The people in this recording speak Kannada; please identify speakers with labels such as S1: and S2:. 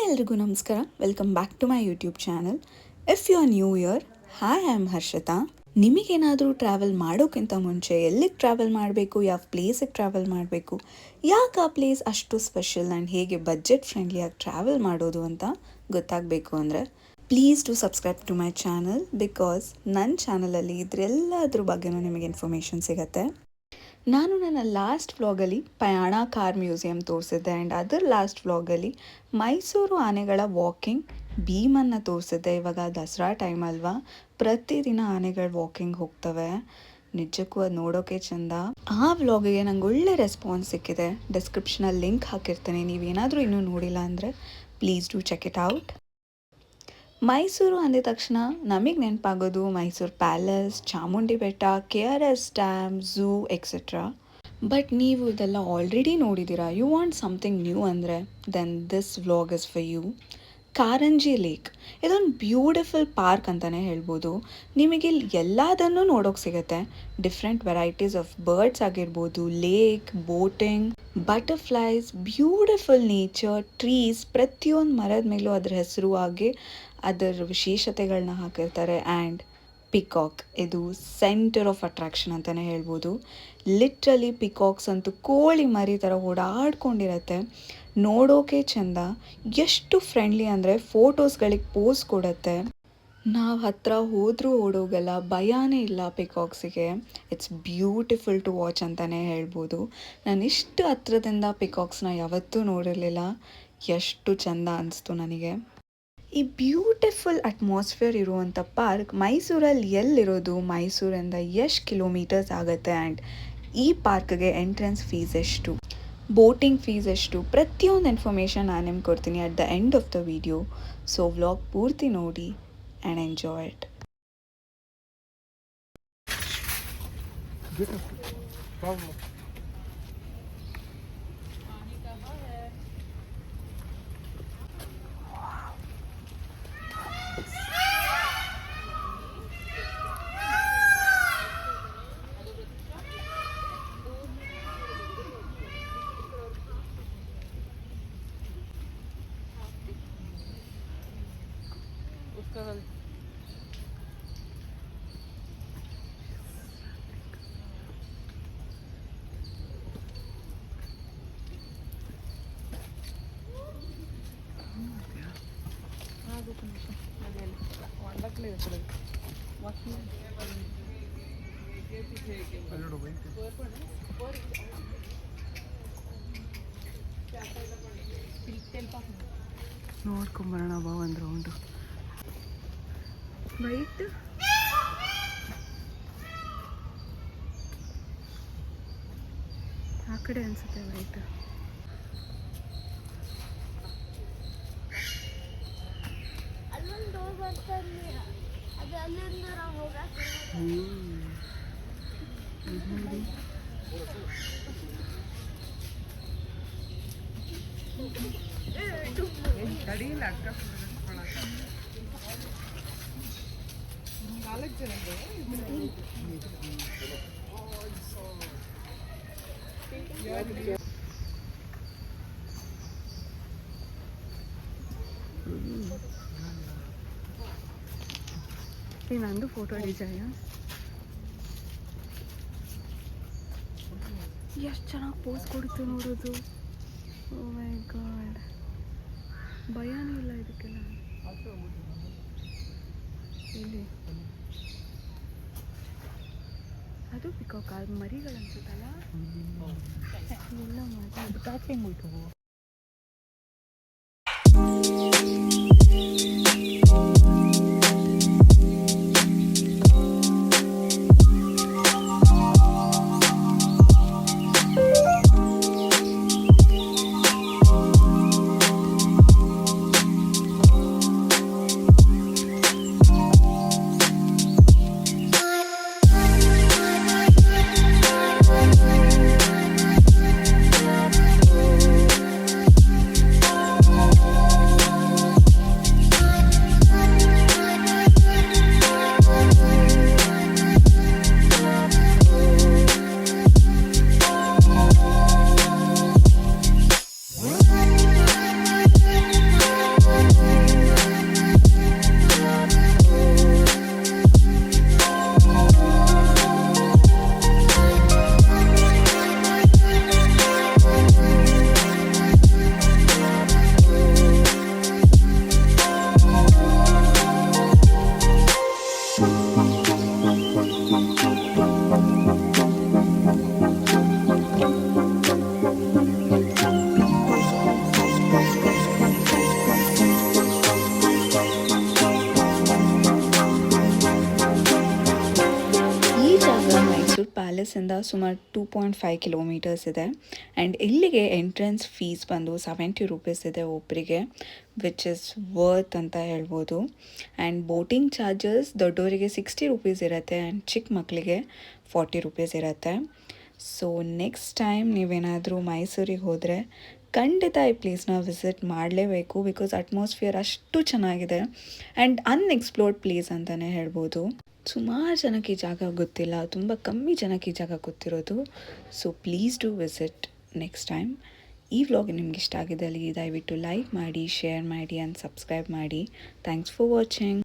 S1: ಎಲ್ರಿಗೂ ನಮಸ್ಕಾರ. Welcome back to my YouTube channel. If you are new here, hi I am Harshita. ನಿಮಗೇನಾದರೂ ಟ್ರಾವೆಲ್ ಮಾಡೋಕ್ಕಿಂತ ಮುಂಚೆ ಎಲ್ಲಿಗೆ ಟ್ರಾವೆಲ್ ಮಾಡಬೇಕು, ಯಾವ ಪ್ಲೇಸಿಗೆ ಟ್ರಾವೆಲ್ ಮಾಡಬೇಕು, ಯಾಕೆ ಆ ಪ್ಲೇಸ್ ಅಷ್ಟು ಸ್ಪೆಷಲ್ ಆ್ಯಂಡ್ ಹೇಗೆ ಬಜೆಟ್ ಫ್ರೆಂಡ್ಲಿಯಾಗಿ ಟ್ರಾವೆಲ್ ಮಾಡೋದು ಅಂತ ಗೊತ್ತಾಗಬೇಕು ಅಂದರೆ please to subscribe to my channel, because ನನ್ನ ಚಾನಲಲ್ಲಿ ಇದರೆಲ್ಲದ್ರ ಬಗ್ಗೆನೂ ನಿಮಗೆ ಇನ್ಫಾರ್ಮೇಷನ್ ಸಿಗುತ್ತೆ. ನಾನು ನನ್ನ ಲಾಸ್ಟ್ ವ್ಲಾಗಲ್ಲಿ ಪಯಾಣ ಕಾರ್ ಮ್ಯೂಸಿಯಂ ತೋರಿಸಿದ್ದೆ ಆ್ಯಂಡ್ ಅದರ ಲಾಸ್ಟ್ ವ್ಲಾಗಲ್ಲಿ ಮೈಸೂರು ಆನೆಗಳ ವಾಕಿಂಗ್ ಭೀಮನ್ನು ತೋರಿಸಿದ್ದೆ. ಇವಾಗ ದಸರಾ ಟೈಮ್ ಅಲ್ವಾ, ಪ್ರತಿದಿನ ಆನೆಗಳು ವಾಕಿಂಗ್ ಹೋಗ್ತವೆ. ನಿಜಕ್ಕೂ ಅದು ನೋಡೋಕೆ ಚೆಂದ. ಆ ವ್ಲಾಗಿಗೆ ನಂಗೆ ಒಳ್ಳೆ ರೆಸ್ಪಾನ್ಸ್ ಸಿಕ್ಕಿದೆ. ಡಿಸ್ಕ್ರಿಪ್ಷನಲ್ಲಿ ಲಿಂಕ್ ಹಾಕಿರ್ತೀನಿ. ನೀವೇನಾದರೂ ಇನ್ನೂ ನೋಡಿಲ್ಲ ಅಂದರೆ please do check it out. Mysuru ಅಂದಿದ ತಕ್ಷಣ ನಮಗೆ ನೆನಪಾಗೋದು ಮೈಸೂರು ಪ್ಯಾಲೇಸ್, ಚಾಮುಂಡಿ ಬೆಟ್ಟ, KRS dam, zoo etcetera. But ನೀವು ಇದೆಲ್ಲ ಆಲ್ರೆಡಿ ನೋಡಿದ್ದೀರಾ, ಯು ವಾಂಟ್ ಸಮಥಿಂಗ್ ನ್ಯೂ ಅಂದರೆ then this vlog is for you. Karanji lake ಇದೊಂದು ಬ್ಯೂಟಿಫುಲ್ ಪಾರ್ಕ್ ಅಂತಲೇ ಹೇಳ್ಬೋದು. ನಿಮಗಿಲ್ಲಿ ಎಲ್ಲದನ್ನೂ ನೋಡೋಕೆ ಸಿಗುತ್ತೆ. ಡಿಫ್ರೆಂಟ್ ವೆರೈಟೀಸ್ ಆಫ್ ಬರ್ಡ್ಸ್ ಆಗಿರ್ಬೋದು, lake, boating, butterflies, beautiful nature, trees, ಪ್ರತಿಯೊಂದು ಮರದ ಮೇಲೂ ಅದರ ಹೆಸರು ಹಾಗೆ ಅದರ ವಿಶೇಷತೆಗಳನ್ನ ಹಾಕಿರ್ತಾರೆ. ಆ್ಯಂಡ್ ಪಿಕಾಕ್ ಇದು ಸೆಂಟರ್ ಆಫ್ ಅಟ್ರಾಕ್ಷನ್ ಅಂತಲೇ ಹೇಳ್ಬೋದು. ಲಿಟ್ರಲಿ ಪಿಕಾಕ್ಸ್ ಅಂತೂ ಕೋಳಿ ಮರಿ ಥರ ಓಡಾಡ್ಕೊಂಡಿರತ್ತೆ. ನೋಡೋಕೆ ಚೆಂದ, ಎಷ್ಟು ಫ್ರೆಂಡ್ಲಿ ಅಂದರೆ ಫೋಟೋಸ್ಗಳಿಗೆ ಪೋಸ್ ಕೊಡುತ್ತೆ. ನಾವು ಹತ್ತಿರ ಹೋದರೂ ಓಡೋಗಲ್ಲ, ಭಯನೇ ಇಲ್ಲ ಪಿಕಾಕ್ಸಿಗೆ. ಇಟ್ಸ್ ಬ್ಯೂಟಿಫುಲ್ ಟು ವಾಚ್ ಅಂತಲೇ ಹೇಳ್ಬೋದು. ನಾನು ಇಷ್ಟು ಹತ್ರದಿಂದ ಪಿಕಾಕ್ಸ್ನ ಯಾವತ್ತೂ ನೋಡಿರಲಿಲ್ಲ. ಎಷ್ಟು ಚೆಂದ ಅನಿಸ್ತು ನನಗೆ. ಈ ಬ್ಯೂಟಿಫುಲ್ ಅಟ್ಮಾಸ್ಫಿಯರ್ ಇರುವಂಥ ಪಾರ್ಕ್ ಮೈಸೂರಲ್ಲಿ ಎಲ್ಲಿರೋದು, ಮೈಸೂರಿಂದ ಎಷ್ಟು ಕಿಲೋಮೀಟರ್ಸ್ ಆಗುತ್ತೆ, ಆ್ಯಂಡ್ ಈ ಪಾರ್ಕ್ಗೆ ಎಂಟ್ರೆನ್ಸ್ ಫೀಸ್ ಎಷ್ಟು, ಬೋಟಿಂಗ್ ಫೀಸ್ ಎಷ್ಟು, ಪ್ರತಿಯೊಂದು ಇನ್ಫಾರ್ಮೇಷನ್ ನಾನು ನಿಮ್ಗೆ ಕೊಡ್ತೀನಿ at the end of the video. So vlog ಪೂರ್ತಿ ನೋಡಿ ಆ್ಯಂಡ್ ಎಂಜಾಯ್ ಇಟ್. ನೋಡ್ಕೊಂಬರೋಣ ಬಾ ಒಂದು ರೌಂಡು. ವೈಟ್ ಆ ಕಡೆ ಅನ್ಸುತ್ತೆ ವೈಟ್. ನಂದು ಫೋಟೋ ಡಿಸೈನ್ ಎಷ್ಟು ಚೆನ್ನಾಗಿ ಪೋಸ್ ಕೊಡುತ್ತೆ ನೋಡೋದು. ಓ ಮೈ ಗಾಡ್, ಭಯನೂ ಇಲ್ಲ ಇದಕ್ಕೆಲ್ಲ. ಎಲ್ಲಿ ಅದು ಪಿಕಾಕ್ ಮರಿಗಳು ಅನ್ಸುತ್ತಲ್ಲ, ಎಲ್ಲ ಮರಿ. ಪ್ಯಾಲೇಸಿಂದ ಸುಮಾರು 2.5 ಕಿಲೋಮೀಟರ್ಸ್ ಇದೆ. ಆ್ಯಂಡ್ ಇಲ್ಲಿಗೆ ಎಂಟ್ರೆನ್ಸ್ ಫೀಸ್ ಬಂದು 70 ರುಪೀಸ್ ಇದೆ ಒಬ್ಬರಿಗೆ, ವಿಚ್ ಇಸ್ ವರ್ತ್ ಅಂತ ಹೇಳ್ಬೋದು. ಆ್ಯಂಡ್ ಬೋಟಿಂಗ್ ಚಾರ್ಜಸ್ ದೊಡ್ಡವರಿಗೆ 60 ರುಪೀಸ್ ಇರುತ್ತೆ ಆ್ಯಂಡ್ ಚಿಕ್ಕ ಮಕ್ಕಳಿಗೆ 40 ರುಪೀಸ್ ಇರುತ್ತೆ. ಸೊ ನೆಕ್ಸ್ಟ್ ಟೈಮ್ ನೀವೇನಾದರೂ ಮೈಸೂರಿಗೆ ಹೋದರೆ ಖಂಡಿತ ಈ ಪ್ಲೇಸ್ನ ವಿಸಿಟ್ ಮಾಡಲೇಬೇಕು, ಬಿಕಾಸ್ ಅಟ್ಮಾಸ್ಫಿಯರ್ ಅಷ್ಟು ಚೆನ್ನಾಗಿದೆ ಆ್ಯಂಡ್ ಅನ್ಎಕ್ಸ್ಪ್ಲೋರ್ಡ್ ಪ್ಲೇಸ್ ಅಂತಲೇ ಹೇಳ್ಬೋದು. ಸುಮಾರು ಜನಕ್ಕೆ ಈ ಜಾಗ ಗೊತ್ತಿಲ್ಲ, ತುಂಬ ಕಮ್ಮಿ ಜನಕ್ಕೆ ಈ ಜಾಗ ಗೊತ್ತಿರೋದು. So please do visit next time. ಈ ವ್ಲಾಗ್ ನಿಮ್ಗೆ ಇಷ್ಟ ಆಗಿದ್ದಲ್ಲಿ ದಯವಿಟ್ಟು ಲೈಕ್ ಮಾಡಿ, ಶೇರ್ ಮಾಡಿ ಆ್ಯಂಡ್ ಸಬ್ಸ್ಕ್ರೈಬ್ ಮಾಡಿ. Thanks for watching.